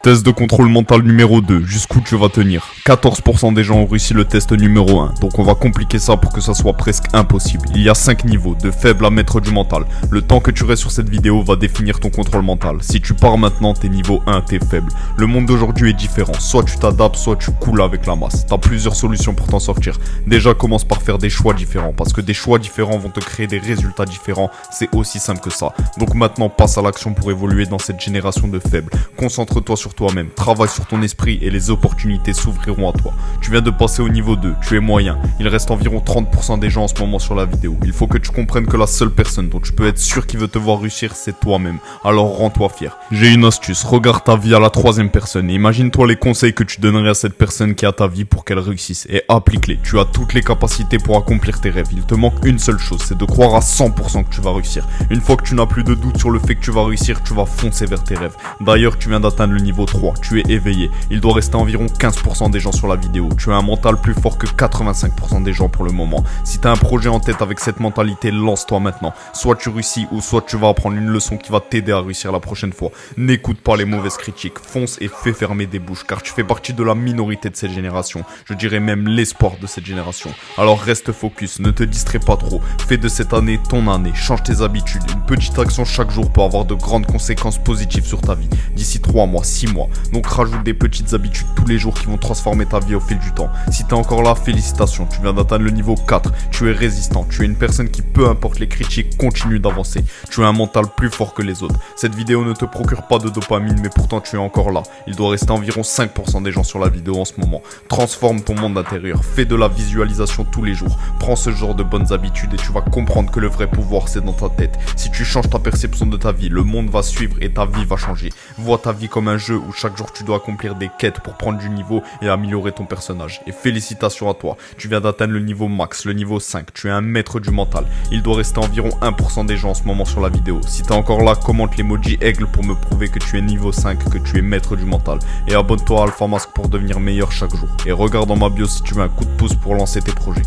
Test de contrôle mental numéro 2, jusqu'où tu vas tenir. 14% des gens ont réussi le test numéro 1, donc on va compliquer ça pour que ça soit presque impossible. Il y a 5 niveaux, de faible à maître du mental. Le temps que tu restes sur cette vidéo va définir ton contrôle mental. Si tu pars maintenant, t'es niveau 1, t'es faible. Le monde d'aujourd'hui est différent, soit tu t'adaptes, soit tu coules avec la masse. T'as plusieurs solutions pour t'en sortir. Déjà, commence par faire des choix différents, parce que des choix différents vont te créer des résultats différents. C'est aussi simple que ça. Donc maintenant, passe à l'action pour évoluer dans cette génération de faibles. Concentre-toi sur toi-même, travaille sur ton esprit et les opportunités s'ouvriront à toi. Tu viens de passer au niveau 2, tu es moyen. Il reste environ 30% des gens en ce moment sur la vidéo. Il faut que tu comprennes que la seule personne dont tu peux être sûr qui veut te voir réussir, c'est toi-même. Alors rends-toi fier. J'ai une astuce, regarde ta vie à la troisième personne et imagine-toi les conseils que tu donnerais à cette personne qui a ta vie pour qu'elle réussisse et applique-les. Tu as toutes les capacités pour accomplir tes rêves. Il te manque une seule chose, c'est de croire à 100% que tu vas réussir. Une fois que tu n'as plus de doute sur le fait que tu vas réussir, tu vas foncer vers tes rêves. D'ailleurs, tu viens d'atteindre le niveau 3, tu es éveillé. Il doit rester environ 15% des gens sur la vidéo. Tu as un mental plus fort que 85% des gens pour le moment. Si tu as un projet en tête avec cette mentalité, lance-toi maintenant. Soit tu réussis ou soit tu vas apprendre une leçon qui va t'aider à réussir la prochaine fois. N'écoute pas les mauvaises critiques, fonce et fais fermer des bouches car tu fais partie de la minorité de cette génération. Je dirais même l'espoir de cette génération. Alors reste focus, ne te distrais pas trop. Fais de cette année ton année, change tes habitudes. Une petite action chaque jour peut avoir de grandes conséquences positives sur ta vie. D'ici 3 mois, 6 mois. Donc rajoute des petites habitudes tous les jours qui vont transformer ta vie au fil du temps. Si t'es encore là, félicitations, tu viens d'atteindre le niveau 4. Tu es résistant, tu es une personne qui, peu importe les critiques, continue d'avancer. Tu as un mental plus fort que les autres. Cette vidéo ne te procure pas de dopamine, mais pourtant tu es encore là. Il doit rester environ 5% des gens sur la vidéo en ce moment. Transforme ton monde intérieur, fais de la visualisation tous les jours. Prends ce genre de bonnes habitudes et tu vas comprendre que le vrai pouvoir c'est dans ta tête. Si tu changes ta perception de ta vie, le monde va suivre et ta vie va changer. Vois ta vie comme un jeu où chaque jour tu dois accomplir des quêtes pour prendre du niveau et améliorer ton personnage. Et félicitations à toi, tu viens d'atteindre le niveau max, le niveau 5, tu es un maître du mental. Il doit rester environ 1% des gens en ce moment sur la vidéo. Si t'es encore là, commente l'emoji aigle pour me prouver que tu es niveau 5, que tu es maître du mental. Et abonne-toi à Alpha Mask pour devenir meilleur chaque jour. Et regarde dans ma bio si tu veux un coup de pouce pour lancer tes projets.